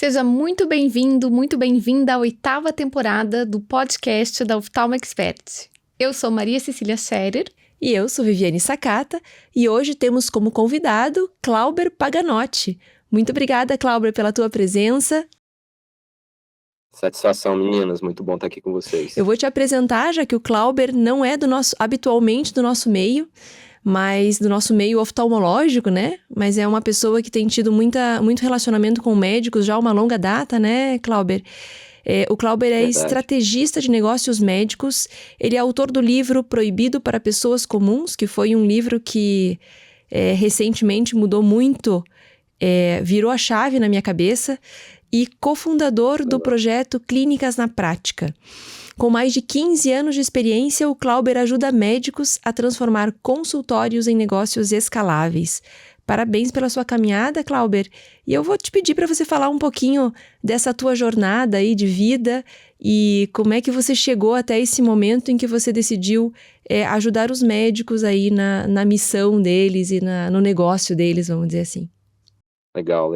Seja muito bem-vindo, muito bem-vinda à 8ª temporada do podcast da Oftalmo Expert. Eu sou Maria Cecília Scherer. E eu sou Viviane Sakata, e hoje temos como convidado Clauber Paganotti. Muito obrigada, Clauber, pela tua presença. Satisfação, meninas. Muito bom estar aqui com vocês. Eu vou te apresentar, já que o Clauber não é habitualmente do nosso meio, mas do nosso meio oftalmológico, né? Mas é uma pessoa que tem tido muito relacionamento com médicos já há uma longa data, né, Clauber? O Clauber é estrategista de negócios médicos. Ele é autor do livro Proibido para Pessoas Comuns, que foi um livro que recentemente mudou muito, virou a chave na minha cabeça, e cofundador do projeto Clínicas na Prática. Com mais de 15 anos de experiência, o Clauber ajuda médicos a transformar consultórios em negócios escaláveis. Parabéns pela sua caminhada, Clauber. E eu vou te pedir para você falar um pouquinho dessa tua jornada aí de vida e como é que você chegou até esse momento em que você decidiu ajudar os médicos aí na missão deles e no negócio deles, vamos dizer assim. Legal.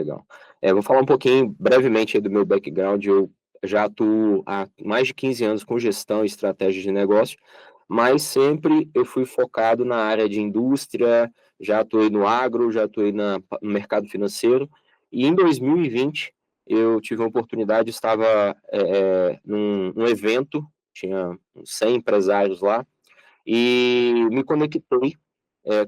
Vou falar um pouquinho brevemente aí do meu background. Eu já atuo há mais de 15 anos com gestão e estratégia de negócio, mas sempre eu fui focado na área de indústria, já atuei no agro, já atuei no mercado financeiro, e em 2020 eu tive a oportunidade, estava num evento, tinha uns 100 empresários lá, e me conectei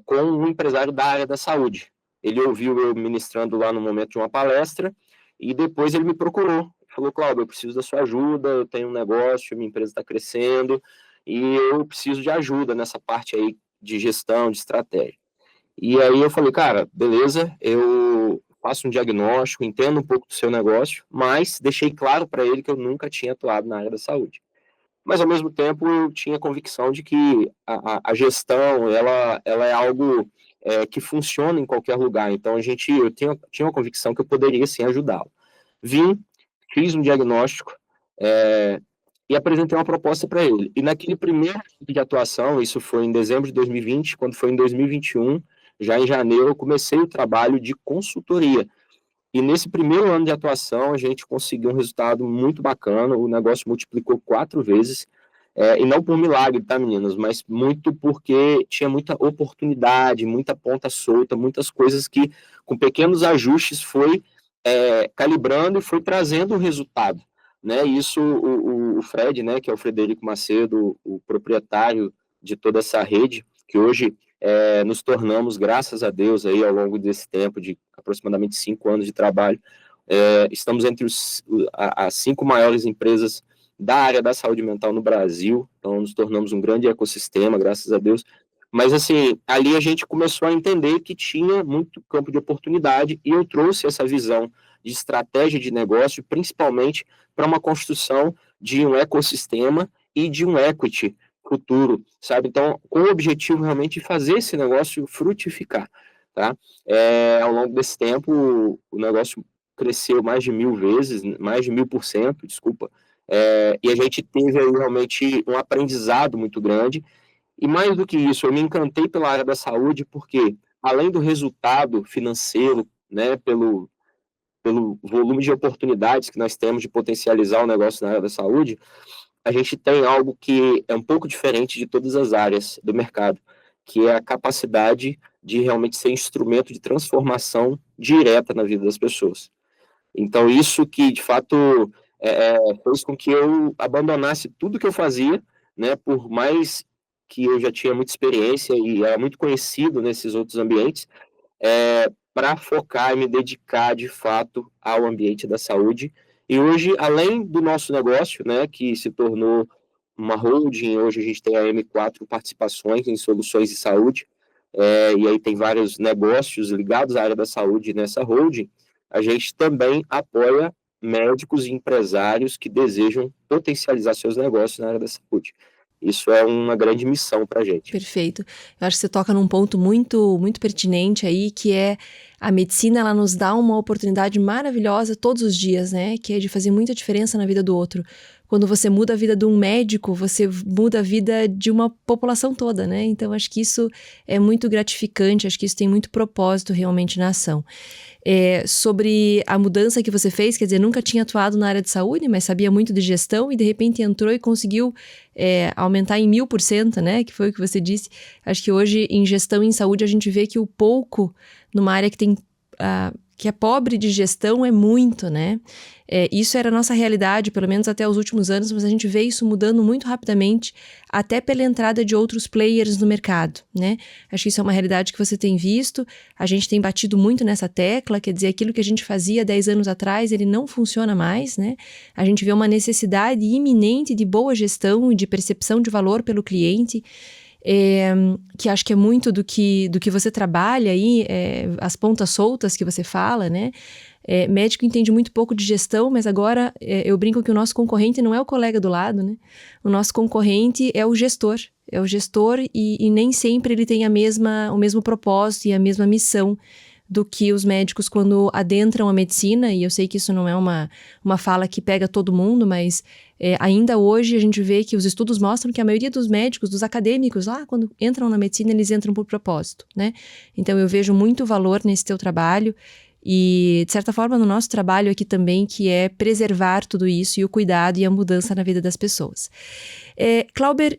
com um empresário da área da saúde. Ele ouviu eu ministrando lá no momento de uma palestra, e depois ele me procurou. Falou: Cláudio, eu preciso da sua ajuda, eu tenho um negócio, minha empresa está crescendo, e eu preciso de ajuda nessa parte aí de gestão, de estratégia. E aí eu falei: cara, beleza, eu faço um diagnóstico, entendo um pouco do seu negócio, mas deixei claro para ele que eu nunca tinha atuado na área da saúde. Mas, ao mesmo tempo, eu tinha convicção de que a gestão, ela é algo que funciona em qualquer lugar. Então, eu tinha uma convicção que eu poderia, sim, ajudá-lo. Fiz um diagnóstico e apresentei uma proposta para ele. E naquele primeiro tipo de atuação, isso foi em dezembro de 2020, quando foi em 2021, já em janeiro, eu comecei o trabalho de consultoria. E nesse primeiro ano de atuação, a gente conseguiu um resultado muito bacana, o negócio multiplicou 4 vezes, e não por milagre, tá, meninas? Mas muito porque tinha muita oportunidade, muita ponta solta, muitas coisas que, com pequenos ajustes, foi calibrando e foi trazendo um resultado, né? Isso, o Fred, né, que é o Frederico Macedo, o proprietário de toda essa rede, que hoje nos tornamos, graças a Deus, aí, ao longo desse tempo de aproximadamente 5 anos de trabalho, estamos entre as 5 maiores empresas da área da saúde mental no Brasil, então nos tornamos um grande ecossistema, graças a Deus. Mas, assim, ali a gente começou a entender que tinha muito campo de oportunidade, e eu trouxe essa visão de estratégia de negócio, principalmente para uma construção de um ecossistema e de um equity futuro, sabe? Então, com o objetivo realmente de fazer esse negócio frutificar, tá? Ao longo desse tempo, o negócio cresceu mais de 1000 vezes, mais de 1000%, desculpa, e a gente teve aí realmente um aprendizado muito grande, e mais do que isso, eu me encantei pela área da saúde, porque além do resultado financeiro, né, pelo volume de oportunidades que nós temos de potencializar o negócio na área da saúde, a gente tem algo que é um pouco diferente de todas as áreas do mercado, que é a capacidade de realmente ser instrumento de transformação direta na vida das pessoas. Então, isso que, de fato, fez com que eu abandonasse tudo que eu fazia, né, por mais que eu já tinha muita experiência e era muito conhecido nesses outros ambientes, para focar e me dedicar, de fato, ao ambiente da saúde. E hoje, além do nosso negócio, né, que se tornou uma holding, hoje a gente tem a M4 Participações em Soluções de Saúde, e aí tem vários negócios ligados à área da saúde nessa holding, a gente também apoia médicos e empresários que desejam potencializar seus negócios na área da saúde. Isso é uma grande missão para a gente. Perfeito. Eu acho que você toca num ponto muito, muito pertinente aí, que é a medicina, ela nos dá uma oportunidade maravilhosa todos os dias, né? Que é de fazer muita diferença na vida do outro. quando você muda a vida de um médico, você muda a vida de uma população toda, né? Então, acho que isso é muito gratificante, acho que isso tem muito propósito realmente na ação. Sobre a mudança que você fez, quer dizer, nunca tinha atuado na área de saúde, mas sabia muito de gestão e de repente entrou e conseguiu aumentar em 1000%, né? Que foi o que você disse. Acho que hoje em gestão e em saúde a gente vê que o pouco numa área que tem que é pobre de gestão é muito, né? Isso era a nossa realidade, pelo menos até os últimos anos, mas a gente vê isso mudando muito rapidamente, até pela entrada de outros players no mercado, né? Acho que isso é uma realidade que você tem visto, a gente tem batido muito nessa tecla, quer dizer, aquilo que a gente fazia 10 anos atrás, ele não funciona mais, né? A gente vê uma necessidade iminente de boa gestão e de percepção de valor pelo cliente, que acho que é muito do que você trabalha aí, as pontas soltas que você fala, né? Médico entende muito pouco de gestão, mas agora eu brinco que o nosso concorrente não é o colega do lado, né? O nosso concorrente é o gestor. É o gestor e nem sempre ele tem o mesmo propósito e a mesma missão do que os médicos quando adentram a medicina, e eu sei que isso não é uma fala que pega todo mundo, mas ainda hoje a gente vê que os estudos mostram que a maioria dos médicos, dos acadêmicos, lá quando entram na medicina, eles entram por propósito, né? Então eu vejo muito valor nesse teu trabalho e, de certa forma, no nosso trabalho aqui também, que é preservar tudo isso e o cuidado e a mudança na vida das pessoas. Clauber,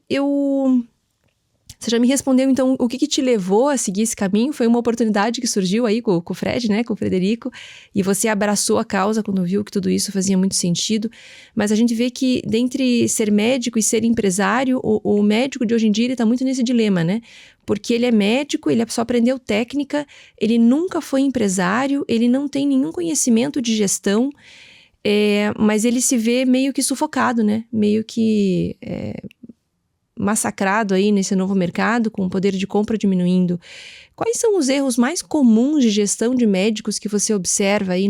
você já me respondeu, então, o que te levou a seguir esse caminho? Foi uma oportunidade que surgiu aí com o Fred, né, com o Frederico, e você abraçou a causa quando viu que tudo isso fazia muito sentido. Mas a gente vê que, dentre ser médico e ser empresário, o médico de hoje em dia, ele tá muito nesse dilema, né? Porque ele é médico, ele só aprendeu técnica, ele nunca foi empresário, ele não tem nenhum conhecimento de gestão, mas ele se vê meio que sufocado, né? Meio que massacrado aí nesse novo mercado, com o poder de compra diminuindo. Quais são os erros mais comuns de gestão de médicos que você observa aí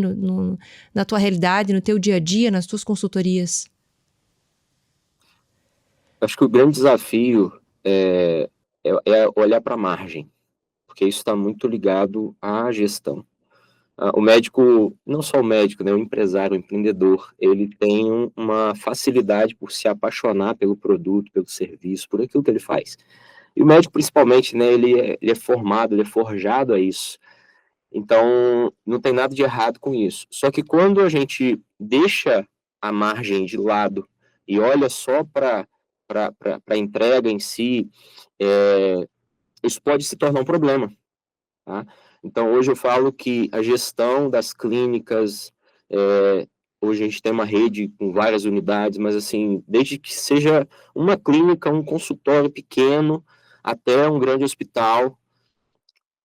na tua realidade, no teu dia a dia, nas tuas consultorias? Acho que o grande desafio é olhar para a margem, porque isso está muito ligado à gestão. O médico, não só o médico, né, o empresário, o empreendedor, ele tem uma facilidade por se apaixonar pelo produto, pelo serviço, por aquilo que ele faz. E o médico, principalmente, né, ele é formado, ele é forjado a isso. Então, não tem nada de errado com isso. Só que quando a gente deixa a margem de lado e olha só para a entrega em si, isso pode se tornar um problema. Tá? Então, hoje eu falo que a gestão das clínicas, hoje a gente tem uma rede com várias unidades, mas assim, desde que seja uma clínica, um consultório pequeno, até um grande hospital,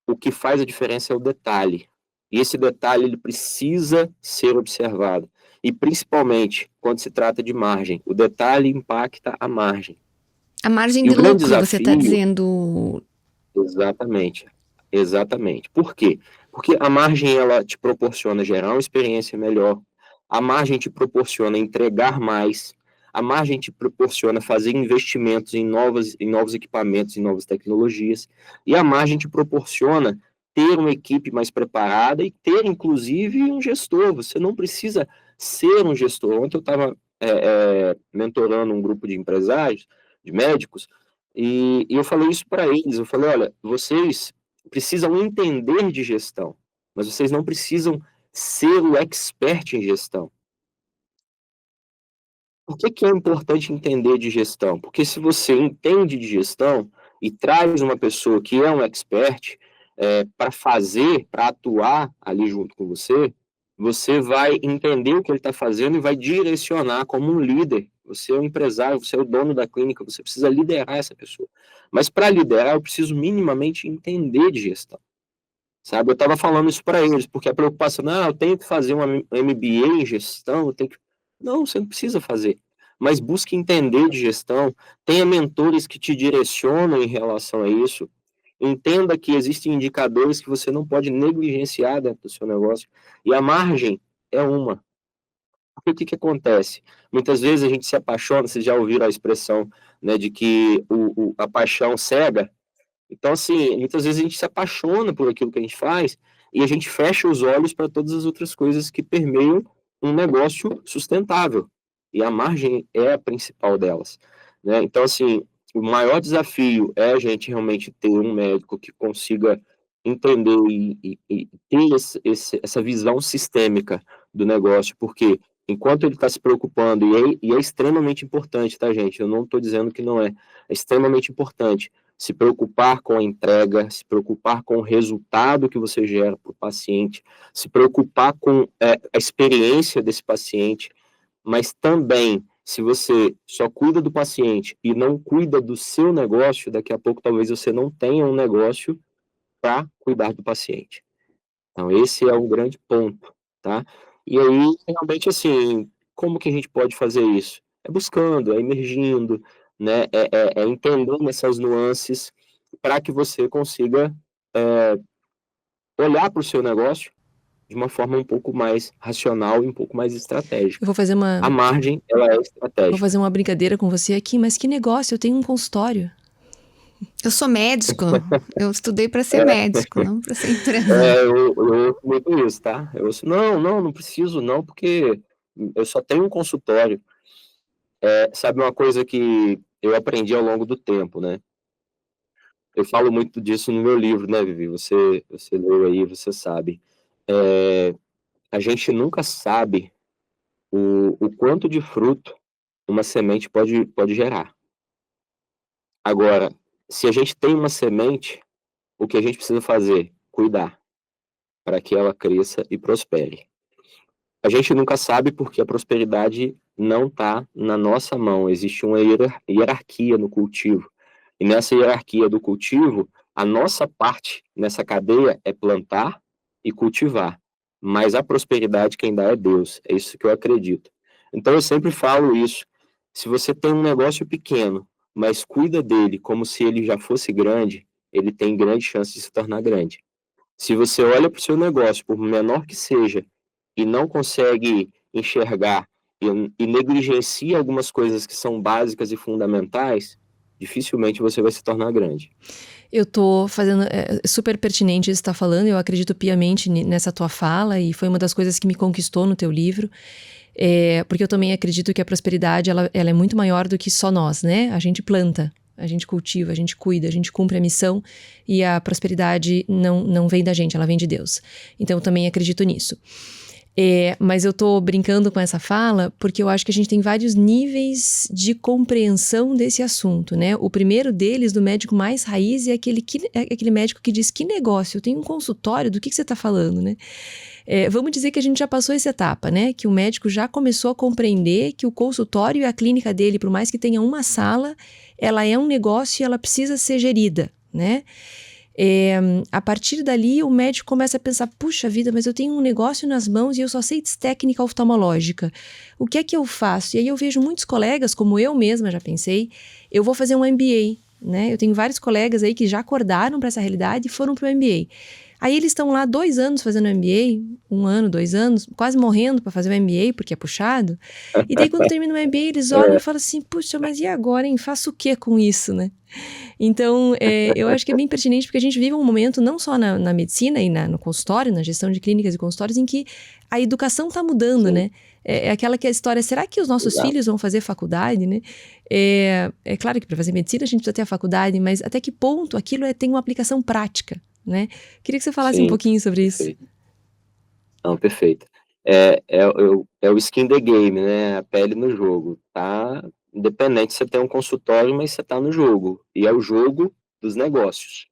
o que faz a diferença é o detalhe. E esse detalhe, ele precisa ser observado. E principalmente, quando se trata de margem, o detalhe impacta a margem. A margem E de o grande lucro, você está desafio- dizendo. Exatamente. Por quê? Porque a margem, ela te proporciona gerar uma experiência melhor, a margem te proporciona entregar mais, a margem te proporciona fazer investimentos em novos equipamentos, em novas tecnologias, e a margem te proporciona ter uma equipe mais preparada e ter, inclusive, um gestor. Você não precisa ser um gestor. Ontem eu estava mentorando um grupo de empresários, de médicos, e eu falei isso para eles. Eu falei, olha, vocês precisam entender de gestão, mas vocês não precisam ser o expert em gestão. Por que é importante entender de gestão? Porque se você entende de gestão e traz uma pessoa que é um expert para atuar ali junto com você, você vai entender o que ele está fazendo e vai direcionar como um líder. Você é um empresário, você é o dono da clínica, você precisa liderar essa pessoa. Mas para liderar, eu preciso minimamente entender de gestão. Sabe, eu estava falando isso para eles, porque a preocupação, não, eu tenho que fazer um MBA em gestão, eu tenho que... Não, você não precisa fazer, mas busque entender de gestão, tenha mentores que te direcionam em relação a isso, entenda que existem indicadores que você não pode negligenciar dentro do seu negócio, e a margem é uma. Porque o que acontece? Muitas vezes a gente se apaixona, vocês já ouviram a expressão, né, de que a paixão cega. Então, assim, muitas vezes a gente se apaixona por aquilo que a gente faz e a gente fecha os olhos para todas as outras coisas que permeiam um negócio sustentável. e a margem é a principal delas, né? Então, assim, o maior desafio é a gente realmente ter um médico que consiga entender e ter essa visão sistêmica do negócio, porque enquanto ele está se preocupando, e é extremamente importante, tá, gente? Eu não estou dizendo que não é, é extremamente importante se preocupar com a entrega, se preocupar com o resultado que você gera para o paciente, se preocupar com a experiência desse paciente, mas também, se você só cuida do paciente e não cuida do seu negócio, daqui a pouco talvez você não tenha um negócio para cuidar do paciente. Então, esse é um grande ponto, tá? E aí, realmente, assim, como que a gente pode fazer isso? É buscando, é emergindo, né? É entendendo essas nuances para que você consiga olhar para o seu negócio de uma forma um pouco mais racional e um pouco mais Eu estratégica. vou fazer A margem, ela é estratégica. uma brincadeira com você aqui, mas que negócio, eu tenho um consultório. Eu sou médico, eu estudei para ser médico, não para ser empresário. Eu ouço muito isso, tá? Eu ouço, não preciso não, porque eu só tenho um consultório. Sabe uma coisa que eu aprendi ao longo do tempo, né? Eu falo muito disso no meu livro, né, Vivi? Você leu aí, você sabe. A gente nunca sabe o quanto de fruto uma semente pode gerar. Agora, se a gente tem uma semente, o que a gente precisa fazer? Cuidar, para que ela cresça e prospere. A gente nunca sabe porque a prosperidade não está na nossa mão. Existe uma hierarquia no cultivo. E nessa hierarquia do cultivo, a nossa parte nessa cadeia é plantar e cultivar. Mas a prosperidade quem dá é Deus. É isso que eu acredito. Então eu sempre falo isso. Se você tem um negócio pequeno, mas cuida dele como se ele já fosse grande, ele tem grande chance de se tornar grande. Se você olha para o seu negócio, por menor que seja, e não consegue enxergar e negligencia algumas coisas que são básicas e fundamentais, dificilmente você vai se tornar grande. Eu tô fazendo. É super pertinente isso que você tá falando, eu acredito piamente nessa tua fala, e foi uma das coisas que me conquistou no teu livro. Porque eu também acredito que a prosperidade ela é muito maior do que só nós, né? A gente planta, a gente cultiva, a gente cuida, a gente cumpre a missão, e a prosperidade não vem da gente, ela vem de Deus. Então eu também acredito nisso. Mas eu tô brincando com essa fala porque eu acho que a gente tem vários níveis de compreensão desse assunto, né? O primeiro deles, do médico mais raiz, é aquele médico que diz: que negócio, eu tenho um consultório, do que você tá falando, né? Vamos dizer que a gente já passou essa etapa, né? Que o médico já começou a compreender que o consultório e a clínica dele, por mais que tenha uma sala, ela é um negócio e ela precisa ser gerida, né? A partir dali, o médico começa a pensar: puxa vida, mas eu tenho um negócio nas mãos e eu só sei de técnica oftalmológica. O que é que eu faço? E aí eu vejo muitos colegas, como eu mesma já pensei, eu vou fazer um MBA, né? Eu tenho vários colegas aí que já acordaram para essa realidade e foram para o MBA. Aí eles estão lá 2 anos fazendo MBA, 1 ano, 2 anos, quase morrendo para fazer o MBA, porque é puxado. E daí quando termina o MBA, eles olham e falam assim: puxa, mas e agora, hein? Faço o que com isso, né? Então, eu acho que é bem pertinente, porque a gente vive um momento, não só na medicina e no consultório, na gestão de clínicas e consultórios, em que a educação está mudando, Sim. né? Aquela que é a história: será que os nossos Exato. filhos vão fazer faculdade, né? É claro que para fazer medicina a gente precisa ter a faculdade, mas até que ponto aquilo tem uma aplicação prática, né? Queria que você falasse um Sim, pouquinho sobre isso. perfeito. Não, perfeito. É o skin the game, né? A pele no jogo. Tá? Independente se você tem um consultório, mas você está no jogo. E é o jogo dos negócios.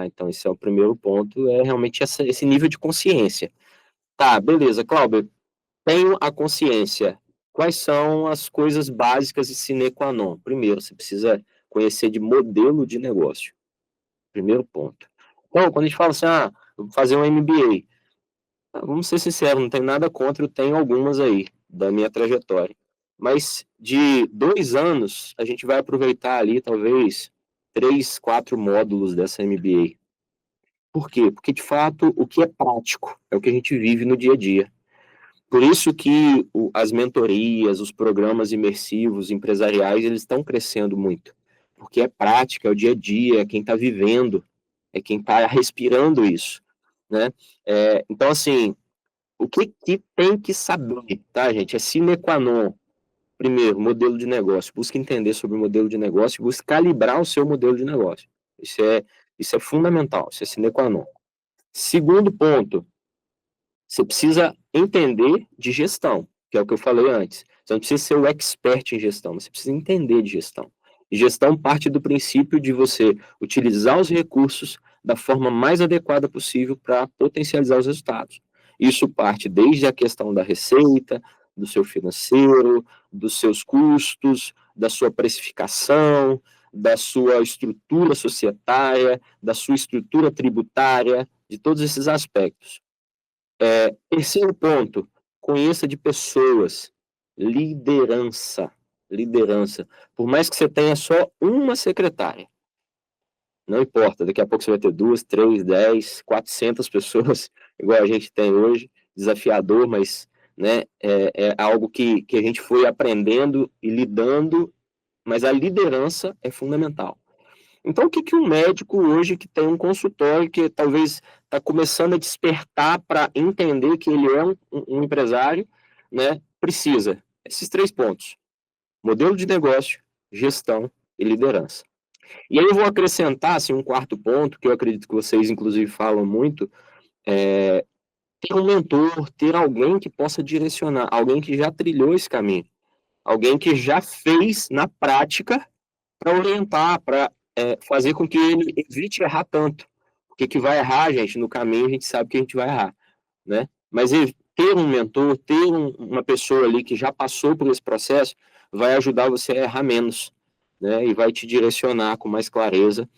Então, esse é o primeiro ponto, é realmente esse nível de consciência. Tá, beleza, Cláudio, tenho a consciência. Quais são as coisas básicas e sine qua non? Primeiro, você precisa conhecer de modelo de negócio. Primeiro ponto. Então, quando a gente fala assim, eu vou fazer um MBA, vamos ser sinceros, não tem nada contra, eu tenho algumas aí, da minha trajetória. Mas de 2 anos, a gente vai aproveitar ali, talvez, 3, 4 módulos dessa MBA. Por quê? Porque, de fato, o que é prático é o que a gente vive no dia a dia. Por isso que as mentorias, os programas imersivos, empresariais, eles estão crescendo muito. Porque é prática, é o dia a dia, é quem está vivendo, é quem está respirando isso, né? Então, assim, o que tem que saber, tá, gente? É sine qua non. primeiro, modelo de negócio. Busque entender sobre o modelo de negócio e busque calibrar o seu modelo de negócio. Isso é fundamental, isso é sine qua non. Segundo ponto, você precisa entender de gestão, que é o que eu falei antes. Você não precisa ser o expert em gestão, você precisa entender de gestão. E gestão parte do princípio de você utilizar os recursos da forma mais adequada possível para potencializar os resultados. Isso parte desde a questão da receita, do seu financeiro, dos seus custos, da sua precificação, da sua estrutura societária, da sua estrutura tributária, de todos esses aspectos. Terceiro ponto, conheça de pessoas, liderança. Por mais que você tenha só uma secretária, não importa, daqui a pouco você vai ter 2, 3, 10, 400 pessoas, igual a gente tem hoje, desafiador, mas né, é algo que a gente foi aprendendo e lidando, mas a liderança é fundamental. Então, o que um médico hoje que tem um consultório, que talvez está começando a despertar para entender que ele é um empresário, né, precisa? Esses 3 pontos: modelo de negócio, gestão e liderança. E aí eu vou acrescentar assim, um quarto ponto, que eu acredito que vocês, inclusive, falam muito, ter um mentor, ter alguém que possa direcionar, alguém que já trilhou esse caminho, alguém que já fez na prática para orientar, para fazer com que ele evite errar tanto. Porque que vai errar, gente, no caminho a gente sabe que a gente vai errar, né? Mas ter um mentor, ter uma pessoa ali que já passou por esse processo, vai ajudar você a errar menos, né? E vai te direcionar com mais clareza,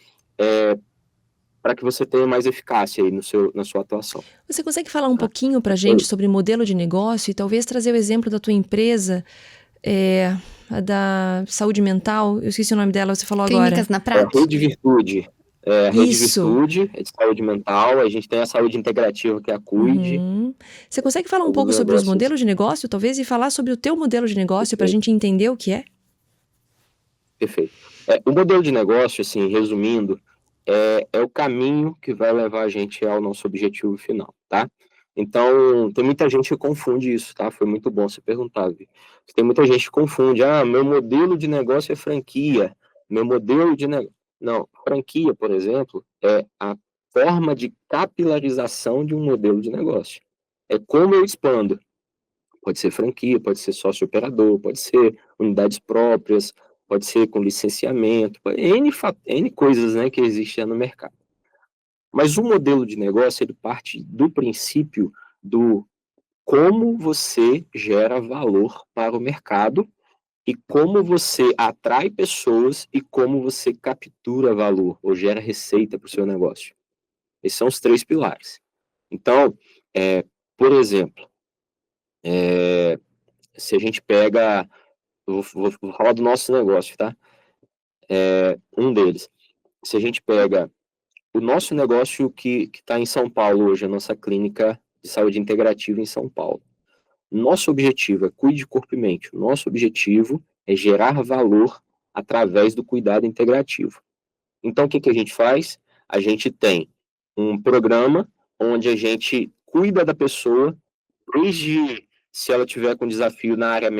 para que você tenha mais eficácia aí na sua atuação. Você consegue falar um pouquinho para a gente sobre modelo de negócio e talvez trazer o exemplo da tua empresa, a da saúde mental? Eu esqueci o nome dela, você falou Clínicas agora. na Prática. Rede Virtude. A Rede Isso. Virtude é de saúde mental, a gente tem a saúde integrativa, que é a Cuide. Você consegue falar um Alguns pouco sobre os negócios. modelos de negócio, talvez, e falar sobre o teu modelo de negócio para a gente entender o que é? Perfeito. O modelo de negócio, assim, resumindo, é o caminho que vai levar a gente ao nosso objetivo final, tá? Então, tem muita gente que confunde isso, tá? Foi muito bom você perguntar, Vi. Tem muita gente que confunde, meu modelo de negócio é franquia, meu modelo de negócio... Não, franquia, por exemplo, é a forma de capilarização de um modelo de negócio. É como eu expando. Pode ser franquia, pode ser sócio-operador, pode ser unidades próprias, pode ser com licenciamento, N coisas, né, que existem no mercado. Mas o modelo de negócio, ele parte do princípio do como você gera valor para o mercado e como você atrai pessoas e como você captura valor ou gera receita para o seu negócio. Esses são os 3 pilares. Então, por exemplo, se a gente pega... Vou falar do nosso negócio, tá? Um deles. Se a gente pega o nosso negócio que está em São Paulo hoje, a nossa clínica de saúde integrativa em São Paulo. Nosso objetivo é cuide corpo e mente. O nosso objetivo é gerar valor através do cuidado integrativo. Então, o que a gente faz? A gente tem um programa onde a gente cuida da pessoa, desde se ela tiver com desafio na área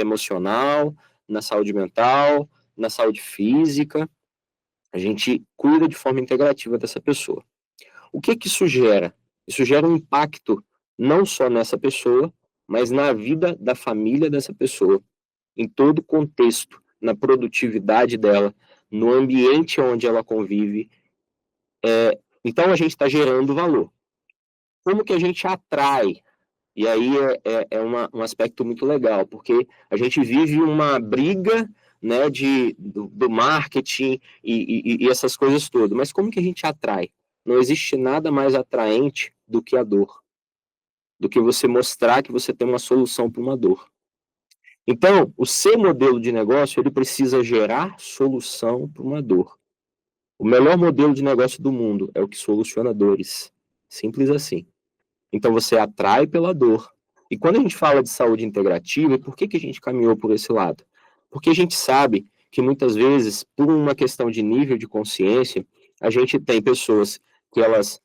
emocional, na saúde mental, na saúde física, a gente cuida de forma integrativa dessa pessoa. O que isso gera? Isso gera um impacto não só nessa pessoa, mas na vida da família dessa pessoa, em todo o contexto, na produtividade dela, no ambiente onde ela convive. Então, a gente está gerando valor. Como que a gente atrai? E aí um aspecto muito legal, porque a gente vive uma briga, né, do marketing e essas coisas todas. Mas como que a gente atrai? Não existe nada mais atraente do que a dor. Do que você mostrar que você tem uma solução para uma dor. Então, o seu modelo de negócio, ele precisa gerar solução para uma dor. O melhor modelo de negócio do mundo é o que soluciona dores. Simples assim. Então, você atrai pela dor. E quando a gente fala de saúde integrativa, por que a gente caminhou por esse lado? Porque a gente sabe que muitas vezes, por uma questão de nível de consciência, a gente tem pessoas que elas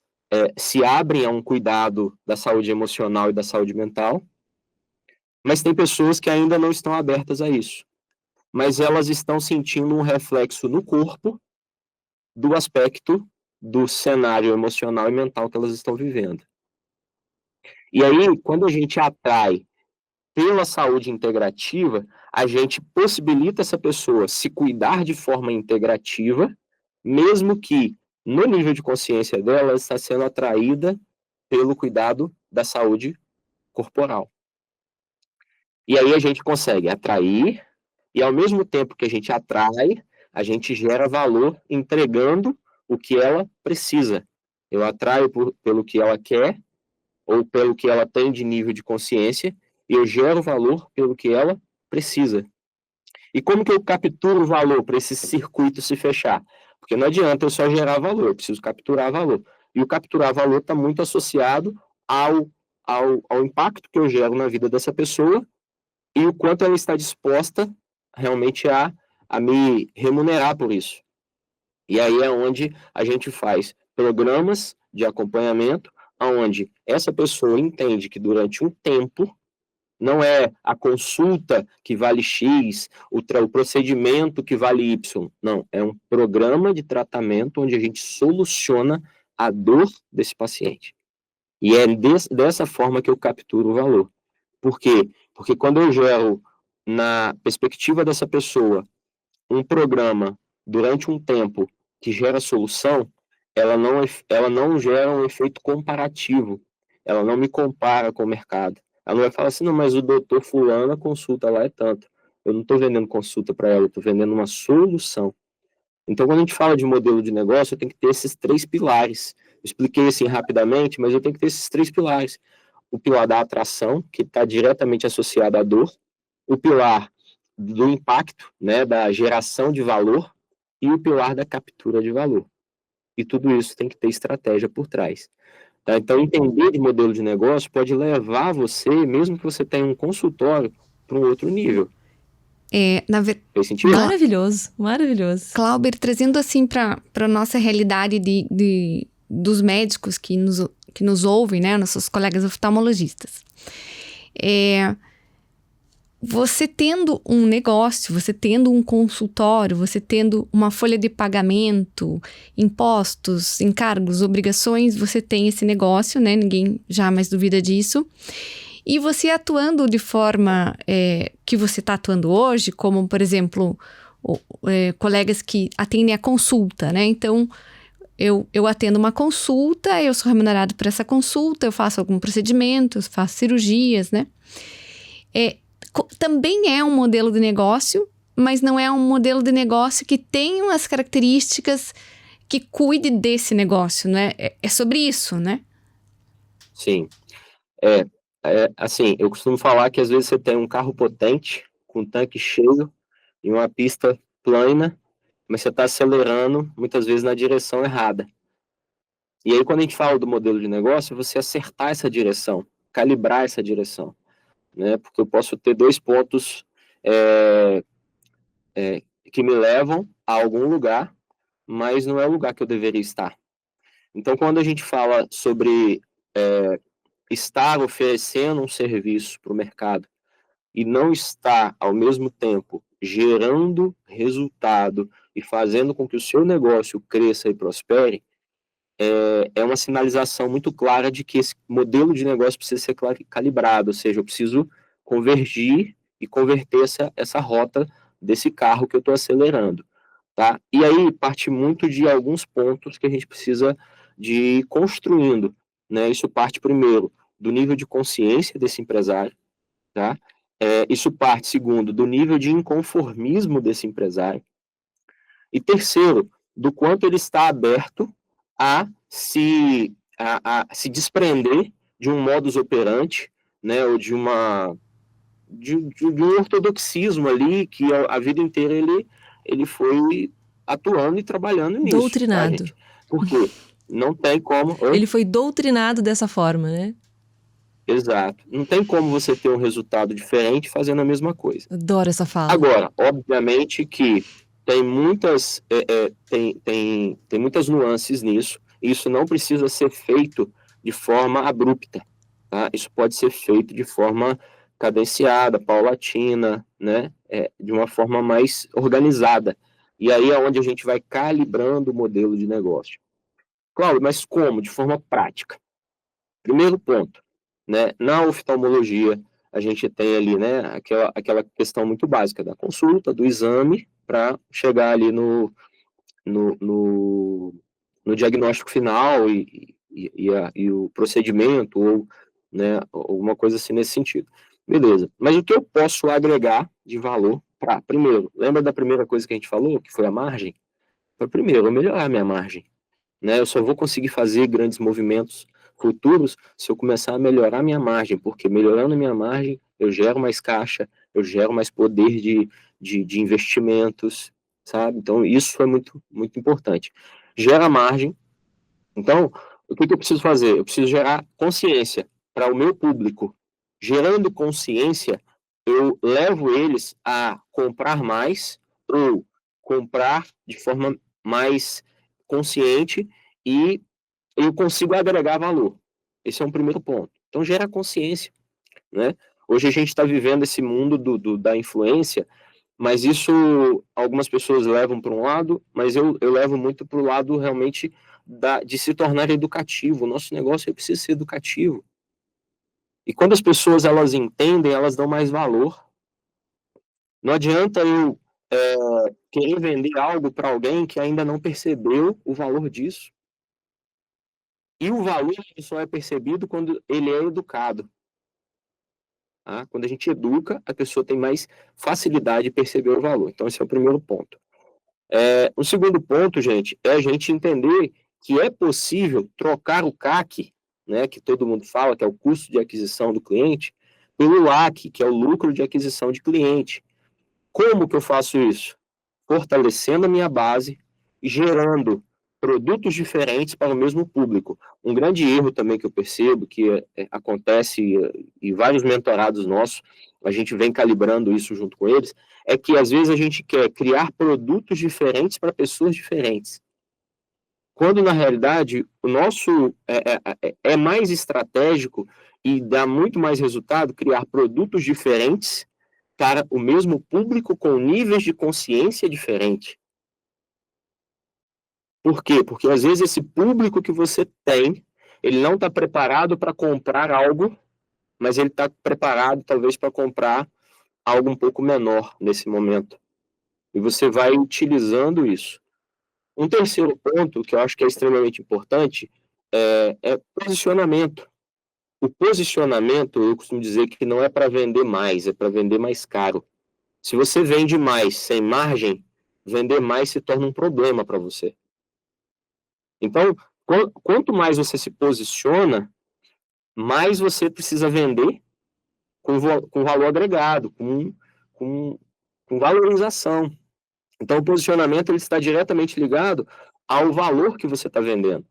se abrem a um cuidado da saúde emocional e da saúde mental, Mas tem pessoas que ainda não estão abertas a isso. Mas elas estão sentindo um reflexo no corpo do aspecto do cenário emocional e mental que elas estão vivendo. E aí, quando a gente atrai pela saúde integrativa, a gente possibilita essa pessoa se cuidar de forma integrativa, mesmo que no nível de consciência dela ela está sendo atraída pelo cuidado da saúde corporal. E aí a gente consegue atrair, e ao mesmo tempo que a gente atrai, a gente gera valor entregando o que ela precisa. Eu atraio pelo que ela quer, ou pelo que ela tem de nível de consciência, e eu gero valor pelo que ela precisa. E como que eu capturo o valor para esse circuito se fechar? Porque não adianta eu só gerar valor, eu preciso capturar valor. E o capturar valor está muito associado ao impacto que eu gero na vida dessa pessoa e o quanto ela está disposta realmente a me remunerar por isso. E aí é onde a gente faz programas de acompanhamento, onde essa pessoa entende que durante um tempo, não é a consulta que vale X, o procedimento que vale Y. Não, é um programa de tratamento onde a gente soluciona a dor desse paciente. E é dessa forma que eu capturo o valor. Por quê? Porque quando eu gero, na perspectiva dessa pessoa, um programa durante um tempo que gera solução, ela não gera um efeito comparativo. Ela não me compara com o mercado. Ela não vai falar assim, não, mas o doutor fulano, a consulta lá é tanto. Eu não estou vendendo consulta para ela, eu estou vendendo uma solução. Então, quando a gente fala de modelo de negócio, eu tenho que ter esses 3 pilares. Eu expliquei assim rapidamente, mas eu tenho que ter esses 3 pilares. O pilar da atração, que está diretamente associado à dor. O pilar do impacto, né, da geração de valor. E o pilar da captura de valor. E tudo isso tem que ter estratégia por trás. Tá? Então, entender de modelo de negócio pode levar você, mesmo que você tenha um consultório, para um outro nível. Fez sentido? Maravilhoso, maravilhoso. Clauber, trazendo assim para a nossa realidade dos médicos que nos ouvem, né, nossos colegas oftalmologistas. Você tendo um negócio, você tendo um consultório, você tendo uma folha de pagamento, impostos, encargos, obrigações, você tem esse negócio, né? Ninguém jamais duvida disso. E você atuando de forma que você está atuando hoje, como, por exemplo, colegas que atendem a consulta, né? Então, eu atendo uma consulta, eu sou remunerado por essa consulta, eu faço algum procedimento, eu faço cirurgias, né? Também é um modelo de negócio, mas não é um modelo de negócio que tenha as características que cuide desse negócio, né? É sobre isso, né? Sim. Assim, eu costumo falar que às vezes você tem um carro potente, com tanque cheio, em uma pista plana, mas você está acelerando, muitas vezes, na direção errada. E aí, quando a gente fala do modelo de negócio, você acertar essa direção, calibrar essa direção. Né? Porque eu posso ter 2 pontos que me levam a algum lugar, mas não é o lugar que eu deveria estar. Então, quando a gente fala sobre estar oferecendo um serviço para o mercado e não estar, ao mesmo tempo, gerando resultado e fazendo com que o seu negócio cresça e prospere, é uma sinalização muito clara de que esse modelo de negócio precisa ser calibrado, ou seja, eu preciso convergir e converter essa rota desse carro que eu estou acelerando, tá? E aí parte muito de alguns pontos que a gente precisa de ir construindo, né? Isso parte primeiro do nível de consciência desse empresário, tá? Isso parte, segundo, do nível de inconformismo desse empresário. E terceiro, do quanto ele está aberto a se desprender de um modus operandi, né, ou de um ortodoxismo ali que a vida inteira ele foi atuando e trabalhando nisso. Doutrinado. Tá, porque não tem como... Ele foi doutrinado dessa forma, né? Exato. Não tem como você ter um resultado diferente fazendo a mesma coisa. Adoro essa fala. Agora, obviamente que tem muitas, tem muitas nuances nisso. Isso não precisa ser feito de forma abrupta. Tá? Isso pode ser feito de forma cadenciada, paulatina, né? De uma forma mais organizada. E aí é onde a gente vai calibrando o modelo de negócio. Cláudio, mas como? De forma prática. Primeiro ponto, né? Na oftalmologia, a gente tem ali, né, aquela questão muito básica da consulta, do exame, para chegar ali no diagnóstico final e o procedimento, ou, né, alguma coisa assim nesse sentido. Beleza. Mas o que eu posso agregar de valor para, primeiro, lembra da primeira coisa que a gente falou, que foi a margem? Para, primeiro, melhorar a minha margem. Né? Eu só vou conseguir fazer grandes movimentos futuros se eu começar a melhorar minha margem, porque melhorando minha margem, eu gero mais caixa, eu gero mais poder de investimentos, sabe? Então, isso é muito, muito importante. Gera margem. Então, o que eu preciso fazer? Eu preciso gerar consciência para o meu público. Gerando consciência, eu levo eles a comprar mais ou comprar de forma mais consciente e eu consigo agregar valor. Esse é um primeiro ponto. Então, gera consciência, né? Hoje a gente está vivendo esse mundo da influência, mas isso algumas pessoas levam para um lado, mas eu levo muito para o lado realmente de se tornar educativo. O nosso negócio precisa ser educativo. E quando as pessoas elas entendem, elas dão mais valor. Não adianta eu querer vender algo para alguém que ainda não percebeu o valor disso. E o valor só é percebido quando ele é educado. Tá? Quando a gente educa, a pessoa tem mais facilidade de perceber o valor. Então, esse é o primeiro ponto. O segundo ponto, gente, é a gente entender que é possível trocar o CAC, né, que todo mundo fala, que é o custo de aquisição do cliente, pelo LAC, que é o lucro de aquisição de cliente. Como que eu faço isso? Fortalecendo a minha base e gerando produtos diferentes para o mesmo público. Um grande erro também que eu percebo, que acontece e vários mentorados nossos, a gente vem calibrando isso junto com eles, é que às vezes a gente quer criar produtos diferentes para pessoas diferentes. Quando, na realidade, o nosso é mais estratégico e dá muito mais resultado criar produtos diferentes para o mesmo público com níveis de consciência diferentes. Por quê? Porque às vezes esse público que você tem, ele não está preparado para comprar algo, mas ele está preparado talvez para comprar algo um pouco menor nesse momento. E você vai utilizando isso. Um terceiro ponto, que eu acho que é extremamente importante, é posicionamento. O posicionamento, eu costumo dizer que não é para vender mais, é para vender mais caro. Se você vende mais sem margem, vender mais se torna um problema para você. Então, quanto mais você se posiciona, mais você precisa vender com valor agregado, com valorização. Então, o posicionamento ele está diretamente ligado ao valor que você está vendendo.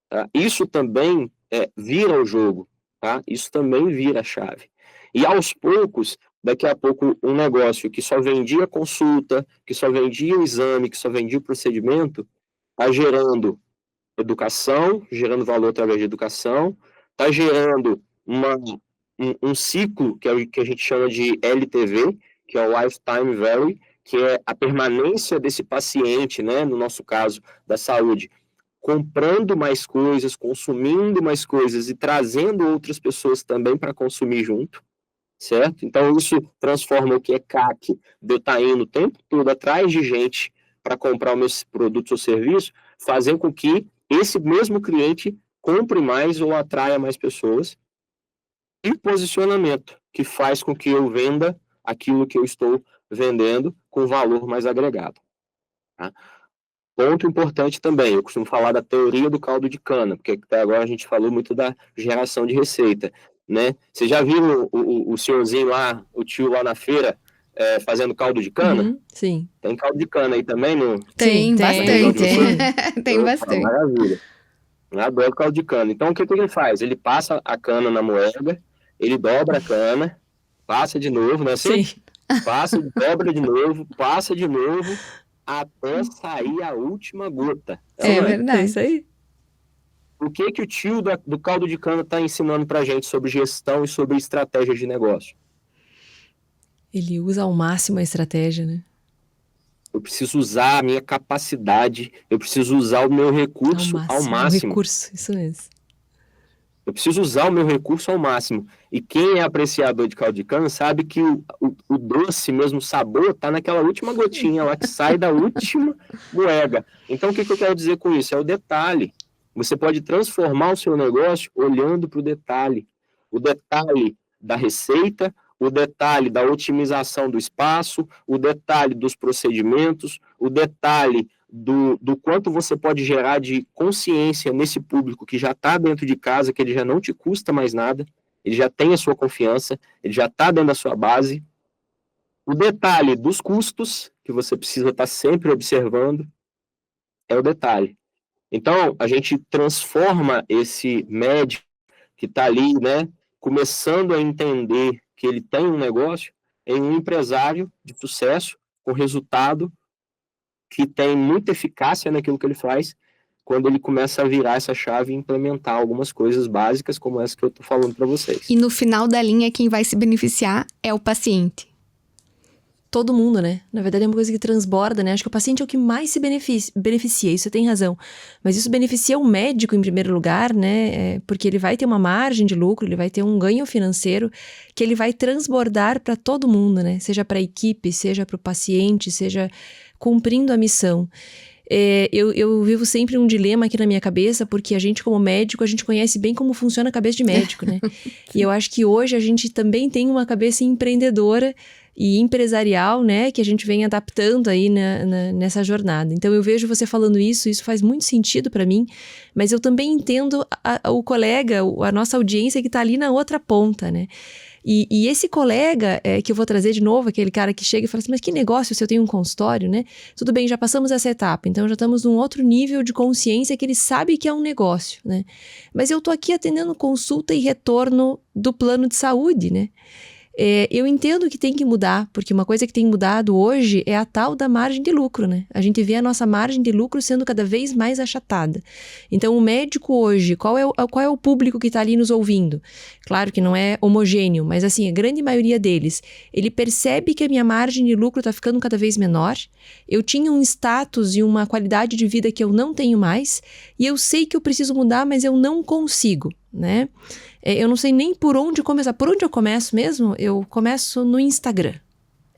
Tá? Isso também vira o jogo, tá? Isso também vira a chave. E aos poucos, daqui a pouco, um negócio que só vendia consulta, que só vendia o exame, que só vendia o procedimento, está gerando educação, gerando valor através de educação, está gerando um ciclo que a gente chama de LTV, que é o Lifetime Value, que é a permanência desse paciente, né, no nosso caso, da saúde, comprando mais coisas, consumindo mais coisas e trazendo outras pessoas também para consumir junto, certo? Então, isso transforma o que é CAC, de eu estar indo o tempo todo atrás de gente para comprar o meu produto ou serviço, fazer com que esse mesmo cliente compre mais ou atraia mais pessoas. E posicionamento, que faz com que eu venda aquilo que eu estou vendendo com valor mais agregado. Tá? Ponto importante também, eu costumo falar da teoria do caldo de cana, porque até agora a gente falou muito da geração de receita, né? Você já viu o senhorzinho lá, o tio lá na feira, fazendo caldo de cana? Uhum, sim. Tem caldo de cana aí também? Tem bastante. Tem Opa, bastante. maravilha. Eu adoro caldo de cana. Então, o que ele faz? Ele passa a cana na moeda, ele dobra a cana, passa de novo, né? Assim? Sim. Passa, dobra de novo, passa de novo, até sair a última gota. É Não verdade. É isso aí. O que o tio do caldo de cana está ensinando para a gente sobre gestão e sobre estratégia de negócio? Ele usa ao máximo a estratégia, né? Eu preciso usar a minha capacidade, eu preciso usar o meu recurso ao O máximo. recurso, isso mesmo. Eu preciso usar o meu recurso ao máximo. E quem é apreciador de caldo de cana sabe que o doce mesmo, o sabor, está naquela última gotinha lá que sai da última moeda. Então, o que eu quero dizer com isso? É o detalhe. Você pode transformar o seu negócio olhando para o detalhe. O detalhe da receita, o detalhe da otimização do espaço, o detalhe dos procedimentos, o detalhe do quanto você pode gerar de consciência nesse público que já está dentro de casa, que ele já não te custa mais nada, ele já tem a sua confiança, ele já está dentro da sua base. O detalhe dos custos, que você precisa estar sempre observando, é o detalhe. Então, a gente transforma esse médico que está ali, né, começando a entender que ele tem um negócio, em um empresário de sucesso, com resultado, que tem muita eficácia naquilo que ele faz, quando ele começa a virar essa chave e implementar algumas coisas básicas como essa que eu estou falando para vocês. E no final da linha, quem vai se beneficiar é o paciente. Todo mundo, né? Na verdade é uma coisa que transborda, né? Acho que o paciente é o que mais se beneficia, isso você tem razão. Mas isso beneficia o médico em primeiro lugar, né? Porque ele vai ter uma margem de lucro, ele vai ter um ganho financeiro que ele vai transbordar para todo mundo, né? Seja para a equipe, seja para o paciente, seja cumprindo a missão. Eu vivo sempre um dilema aqui na minha cabeça, porque a gente como médico, a gente conhece bem como funciona a cabeça de médico, né? E eu acho que hoje a gente também tem uma cabeça empreendedora e empresarial, né, que a gente vem adaptando aí nessa jornada. Então eu vejo você falando isso faz muito sentido para mim, mas eu também entendo o colega, a nossa audiência que tá ali na outra ponta, né? E esse colega que eu vou trazer de novo, aquele cara que chega e fala assim, mas que negócio se eu tenho um consultório, né? Tudo bem, já passamos essa etapa, então já estamos num outro nível de consciência que ele sabe que é um negócio, né? Mas eu tô aqui atendendo consulta e retorno do plano de saúde, né? Eu entendo que tem que mudar, porque uma coisa que tem mudado hoje é a tal da margem de lucro, né? A gente vê a nossa margem de lucro sendo cada vez mais achatada. Então, o médico hoje, qual é o público que está ali nos ouvindo? Claro que não é homogêneo, mas assim, a grande maioria deles, ele percebe que a minha margem de lucro está ficando cada vez menor, eu tinha um status e uma qualidade de vida que eu não tenho mais, e eu sei que eu preciso mudar, mas eu não consigo, né? Eu não sei nem por onde começar. Por onde eu começo mesmo? Eu começo no Instagram.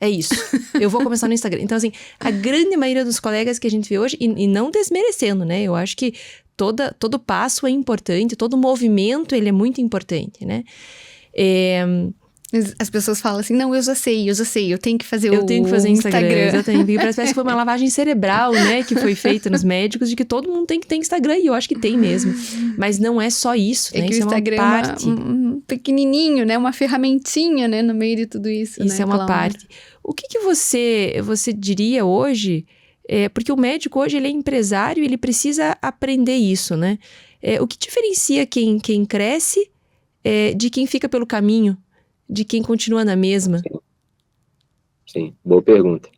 É isso. Eu vou começar no Instagram. Então, assim, a grande maioria dos colegas que a gente vê hoje, e não desmerecendo, né? Eu acho que todo passo é importante, todo movimento, ele é muito importante, né? As pessoas falam assim, não, eu já sei, eu tenho que fazer Eu tenho que fazer Instagram. Exatamente, porque parece que foi uma lavagem cerebral, né, que foi feita nos médicos, de que todo mundo tem que ter Instagram, e eu acho que tem mesmo. Mas não é só isso, né? Que isso o Instagram é uma parte. Pequenininho, né, uma ferramentinha, né, no meio de tudo isso, Isso né, é uma Cláudia? parte. O que você diria hoje, porque o médico hoje ele é empresário, ele precisa aprender isso, né? O que diferencia quem cresce de quem fica pelo caminho? De quem continua na mesma? Sim, boa pergunta.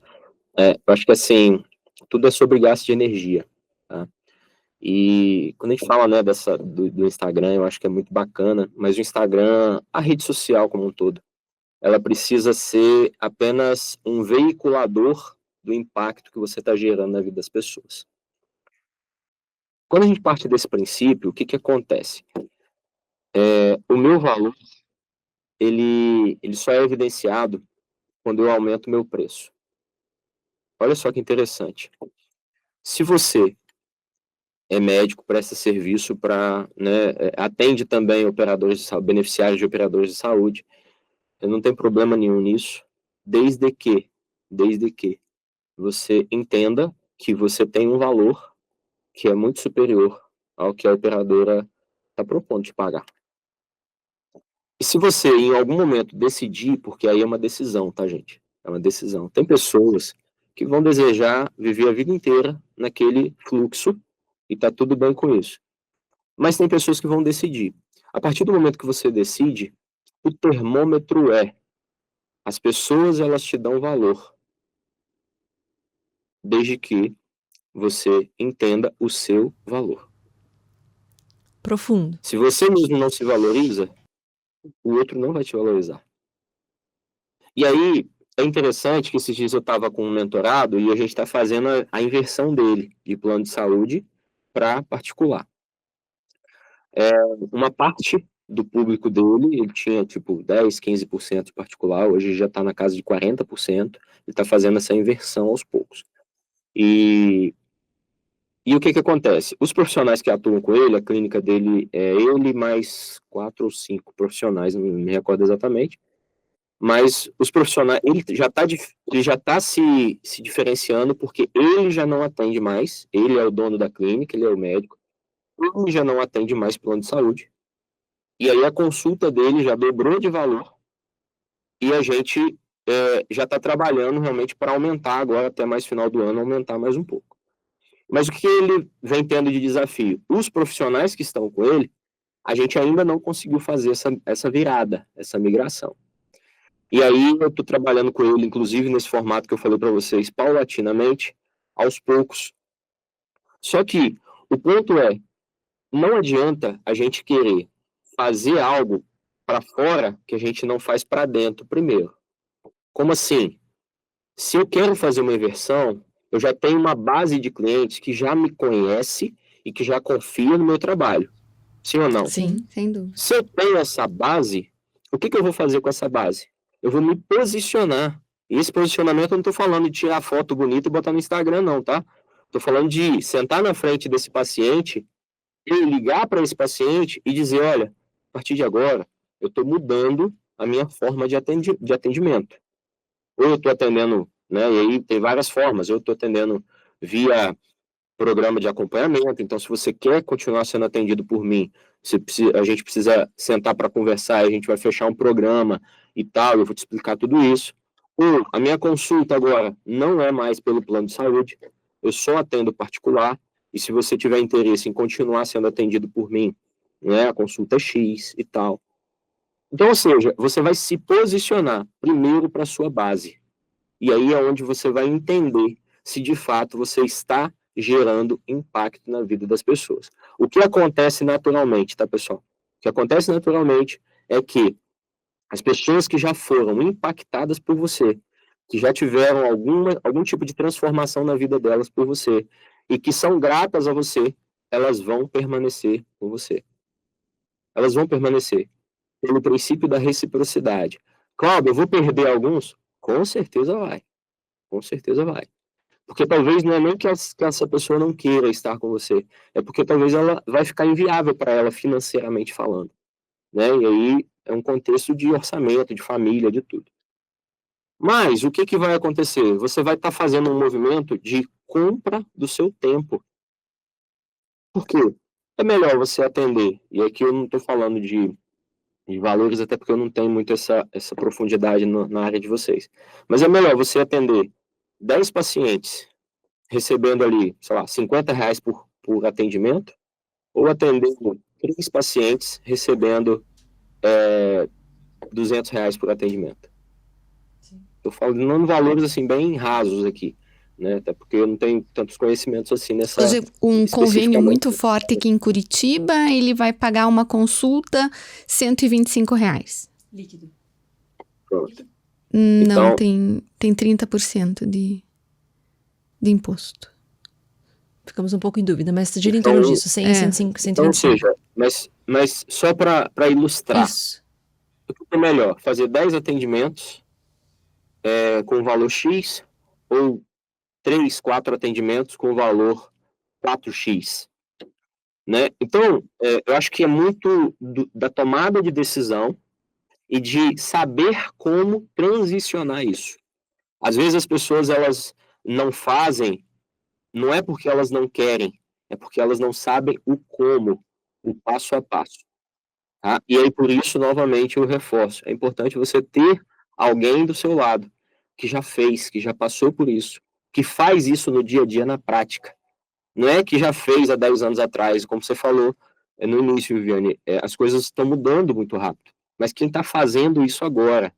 Eu acho que assim, tudo é sobre gasto de energia, tá? E quando a gente fala, né, do Instagram, eu acho que é muito bacana, mas o Instagram, a rede social como um todo, ela precisa ser apenas um veiculador do impacto que você está gerando na vida das pessoas. Quando a gente parte desse princípio, o que acontece? O meu valor, ele só é evidenciado quando eu aumento o meu preço. Olha só que interessante. Se você é médico, presta serviço para, né, atende também operadores de saúde, beneficiários de operadores de saúde, eu não tenho problema nenhum nisso, desde que você entenda que você tem um valor que é muito superior ao que a operadora está propondo te pagar. E se você, em algum momento, decidir, porque aí é uma decisão, tá, gente? É uma decisão. Tem pessoas que vão desejar viver a vida inteira naquele fluxo e tá tudo bem com isso. Mas tem pessoas que vão decidir. A partir do momento que você decide, o termômetro as pessoas, elas te dão valor, desde que você entenda o seu valor. Profundo. Se você mesmo não se valoriza, o outro não vai te valorizar. E aí, É interessante que esses dias eu estava com um mentorado e a gente está fazendo a inversão dele, de plano de saúde para particular. Uma parte do público dele, ele tinha tipo 10, 15% de particular, hoje já está na casa de 40%, ele está fazendo essa inversão aos poucos. E o que acontece? Os profissionais que atuam com ele, a clínica dele é ele mais 4 ou 5 profissionais, não me recordo exatamente, mas os profissionais, ele já tá se diferenciando porque ele já não atende mais, ele é o dono da clínica, ele é o médico, ele já não atende mais plano de saúde, e aí a consulta dele já dobrou de valor, e a gente já está trabalhando realmente para aumentar agora, até mais final do ano, aumentar mais um pouco. Mas o que ele vem tendo de desafio? Os profissionais que estão com ele, a gente ainda não conseguiu fazer essa virada, essa migração. E aí eu estou trabalhando com ele, inclusive nesse formato que eu falei para vocês, paulatinamente, aos poucos. Só que o ponto é, não adianta a gente querer fazer algo para fora que a gente não faz para dentro primeiro. Como assim? Se eu quero fazer uma inversão, eu já tenho uma base de clientes que já me conhece e que já confia no meu trabalho. Sim ou não? Sim, sem dúvida. Se eu tenho essa base, o que eu vou fazer com essa base? Eu vou me posicionar. E esse posicionamento eu não estou falando de tirar foto bonita e botar no Instagram, não, tá? Estou falando de sentar na frente desse paciente e ligar para esse paciente e dizer, olha, a partir de agora, eu estou mudando a minha forma de atendimento. Ou eu estou atendendo, né? E aí tem várias formas. Eu estou atendendo via programa de acompanhamento. Então, se você quer continuar sendo atendido por mim, a gente precisa sentar para conversar, a gente vai fechar um programa e tal, eu vou te explicar tudo isso. Ou a minha consulta agora não é mais pelo plano de saúde, eu só atendo particular, e se você tiver interesse em continuar sendo atendido por mim, né, a consulta é X e tal. Então, ou seja, você vai se posicionar primeiro para a sua base. E aí é onde você vai entender se de fato você está gerando impacto na vida das pessoas. O que acontece naturalmente, tá, pessoal? O que acontece naturalmente é que as pessoas que já foram impactadas por você, que já tiveram algum tipo de transformação na vida delas por você, e que são gratas a você, elas vão permanecer com você. Elas vão permanecer pelo princípio da reciprocidade. Cláudio, eu vou perder alguns? Com certeza vai. Com certeza vai. Porque talvez não é nem que essa pessoa não queira estar com você, é porque talvez ela vai ficar inviável para ela financeiramente falando, né? E aí é um contexto de orçamento, de família, de tudo. Mas o que vai acontecer? Você vai estar fazendo um movimento de compra do seu tempo. Por quê? É melhor você atender, e aqui eu não estou falando de valores, até porque eu não tenho muito essa profundidade na área de vocês. Mas é melhor você atender 10 pacientes recebendo ali, sei lá, R$ 50 por atendimento, ou atendendo 3 pacientes recebendo R$ 200 por atendimento. Estou falando valores assim bem rasos aqui, né? Até porque eu não tenho tantos conhecimentos assim nessa. Por exemplo, um convênio muito forte aqui em Curitiba, ele vai pagar uma consulta R$ 125. Líquido. Pronto. Não, tem 30% de imposto. Ficamos um pouco em dúvida, mas gira em torno disso, 100, 105, 125. Então, ou seja, mas só para ilustrar, Isso. o que é melhor? Fazer 10 atendimentos com valor X ou 3, 4 atendimentos com valor 4X, né? Então, eu acho que é muito da tomada de decisão e de saber como transicionar isso. Às vezes as pessoas, elas não fazem, não é porque elas não querem, é porque elas não sabem o como, o passo a passo. Tá? E aí, por isso, novamente, eu reforço. É importante você ter alguém do seu lado que já fez, que já passou por isso, que faz isso no dia a dia, na prática. Não é que já fez há 10 anos atrás, como você falou no início, Viviane, as coisas estão mudando muito rápido. Mas quem está fazendo isso agora,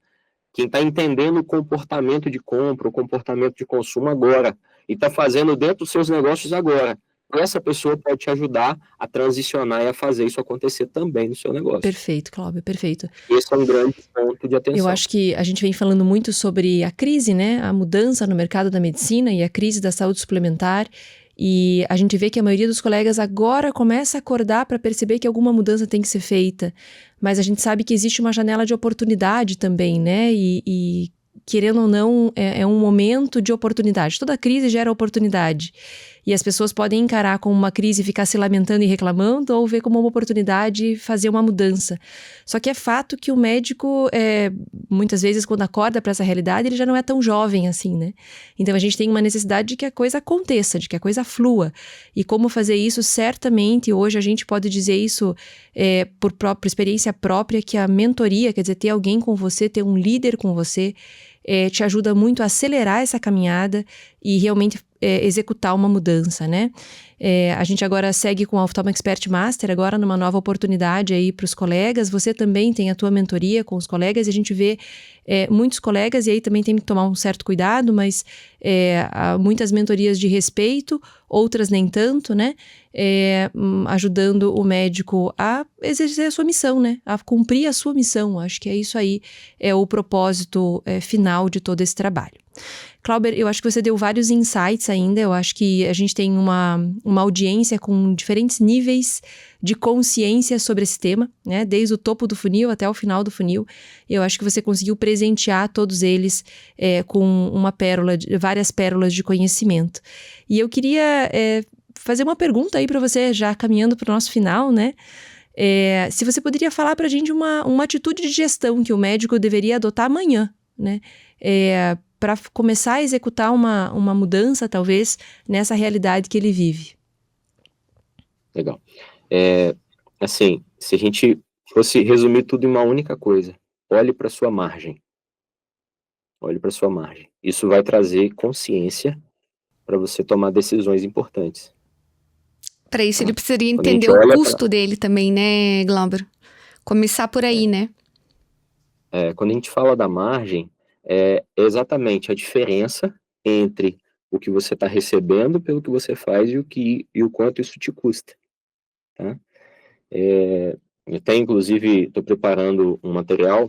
quem está entendendo o comportamento de compra, o comportamento de consumo agora, e está fazendo dentro dos seus negócios agora, essa pessoa pode te ajudar a transicionar e a fazer isso acontecer também no seu negócio. Perfeito, Cláudio, perfeito. Esse é um grande ponto de atenção. Eu acho que a gente vem falando muito sobre a crise, né? A mudança no mercado da medicina e a crise da saúde suplementar. E a gente vê que a maioria dos colegas agora começa a acordar para perceber que alguma mudança tem que ser feita. Mas a gente sabe que existe uma janela de oportunidade também, né? E querendo ou não, é um momento de oportunidade. Toda crise gera oportunidade. E as pessoas podem encarar como uma crise e ficar se lamentando e reclamando, ou ver como uma oportunidade fazer uma mudança. Só que é fato que o médico, muitas vezes, quando acorda para essa realidade, ele já não é tão jovem assim, né? Então a gente tem uma necessidade de que a coisa aconteça, de que a coisa flua. E como fazer isso, certamente, hoje a gente pode dizer isso por experiência própria, que a mentoria, quer dizer, ter alguém com você, ter um líder com você, te ajuda muito a acelerar essa caminhada e realmente executar uma mudança, né? A gente agora segue com o Oftalmo Expert Master, agora numa nova oportunidade aí para os colegas. Você também tem a tua mentoria com os colegas e a gente vê muitos colegas, e aí também tem que tomar um certo cuidado, mas há muitas mentorias de respeito, outras nem tanto, né? Ajudando o médico a exercer a sua missão, né? A cumprir a sua missão. Acho que é isso aí, é o propósito final de todo esse trabalho. Clauber, eu acho que você deu vários insights ainda. Eu acho que a gente tem uma audiência com diferentes níveis de consciência sobre esse tema, né? Desde o topo do funil até o final do funil. Eu acho que você conseguiu presentear todos eles com várias pérolas de conhecimento. E eu queria fazer uma pergunta aí para você, já caminhando para o nosso final, né? Se você poderia falar para a gente uma atitude de gestão que o médico deveria adotar amanhã, né? Para começar a executar uma mudança, talvez, nessa realidade que ele vive. Legal. Assim, se a gente fosse resumir tudo em uma única coisa, olhe para sua margem. Olhe para sua margem. Isso vai trazer consciência para você tomar decisões importantes. Para isso, ele precisaria entender o custo dele também, né, Glauber? Começar por aí, né? Quando a gente fala da margem, é exatamente a diferença entre o que você está recebendo pelo que você faz e o quanto isso te custa, tá? Até, inclusive, estou preparando um material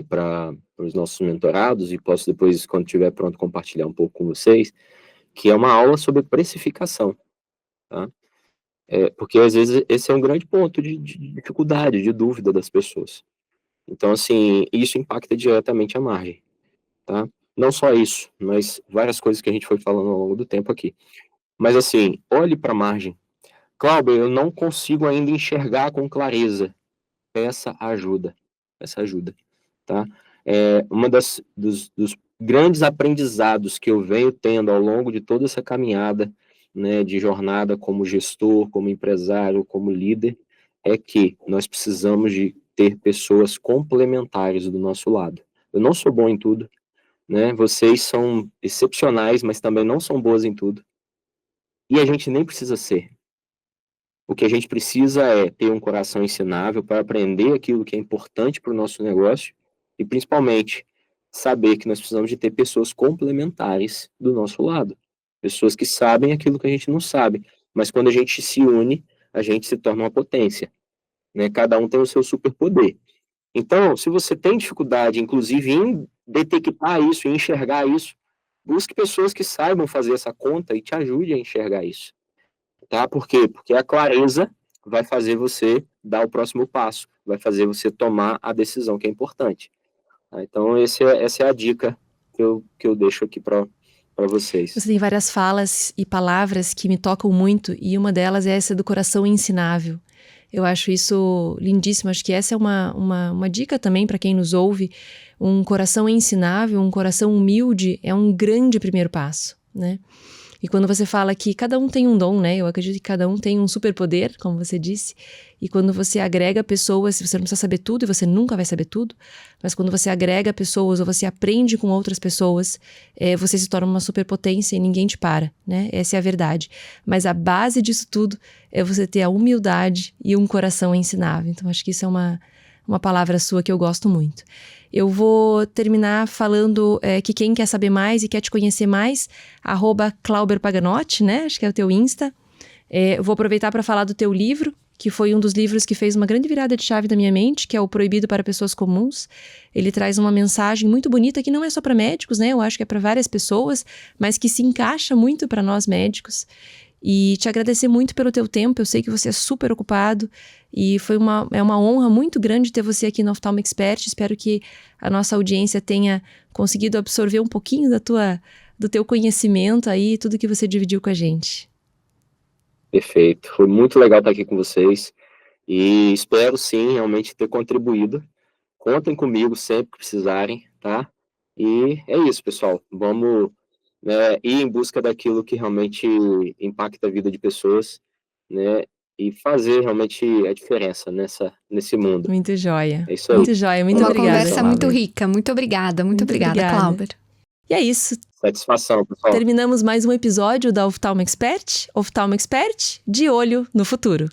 para os nossos mentorados, e posso depois, quando estiver pronto, compartilhar um pouco com vocês, que é uma aula sobre precificação, tá? Porque, às vezes, esse é um grande ponto de dificuldade, de dúvida das pessoas. Então, assim, isso impacta diretamente a margem, tá? Não só isso, mas várias coisas que a gente foi falando ao longo do tempo aqui. Mas, assim, olhe para a margem. Cláudio, eu não consigo ainda enxergar com clareza. Peça ajuda, tá? Uma dos grandes aprendizados que eu venho tendo ao longo de toda essa caminhada, né, de jornada como gestor, como empresário, como líder, é que nós precisamos de ter pessoas complementares do nosso lado. Eu não sou bom em tudo, né? Vocês são excepcionais, mas também não são boas em tudo. E a gente nem precisa ser. O que a gente precisa é ter um coração ensinável para aprender aquilo que é importante para o nosso negócio e, principalmente, saber que nós precisamos de ter pessoas complementares do nosso lado. Pessoas que sabem aquilo que a gente não sabe. Mas quando a gente se une, a gente se torna uma potência, né? Cada um tem o seu superpoder. Então, se você tem dificuldade, inclusive, em detectar isso, em enxergar isso, busque pessoas que saibam fazer essa conta e te ajude a enxergar isso. Tá? Por quê? Porque a clareza vai fazer você dar o próximo passo, vai fazer você tomar a decisão que é importante. Tá? Então, essa é a dica que eu deixo aqui para vocês. Você tem várias falas e palavras que me tocam muito, e uma delas é essa do coração ensinável. Eu acho isso lindíssimo, acho que essa é uma dica também para quem nos ouve. Um coração ensinável, um coração humilde é um grande primeiro passo, né? E quando você fala que cada um tem um dom, né? Eu acredito que cada um tem um superpoder, como você disse. E quando você agrega pessoas, você não precisa saber tudo e você nunca vai saber tudo, mas quando você agrega pessoas ou você aprende com outras pessoas, você se torna uma superpotência e ninguém te para, né? Essa é a verdade. Mas a base disso tudo é você ter a humildade e um coração ensinável. Então, acho que isso é uma palavra sua que eu gosto muito. Eu vou terminar falando que quem quer saber mais e quer te conhecer mais, @ClauberPaganotti, né? Acho que é o teu Insta. Eu vou aproveitar para falar do teu livro, que foi um dos livros que fez uma grande virada de chave na minha mente, que é o Proibido para Pessoas Comuns. Ele traz uma mensagem muito bonita, que não é só para médicos, né? Eu acho que é para várias pessoas, mas que se encaixa muito para nós médicos. E te agradecer muito pelo teu tempo, eu sei que você é super ocupado, e é uma honra muito grande ter você aqui no Oftalmo Expert. Espero que a nossa audiência tenha conseguido absorver um pouquinho do teu conhecimento aí, tudo que você dividiu com a gente. Perfeito. Foi muito legal estar aqui com vocês e espero sim realmente ter contribuído. Contem comigo sempre que precisarem, tá? E é isso, pessoal. Vamos, né, ir em busca daquilo que realmente impacta a vida de pessoas, né? E fazer realmente a diferença nesse mundo. Muito joia. É isso aí. Muito joia. Muito obrigada. Uma conversa muito Flávia. rica. Muito obrigada. Muito obrigada, Clauber. E é isso. Satisfação, pessoal. Terminamos mais um episódio da Oftalmo Expert. Oftalmo Expert, de olho no futuro.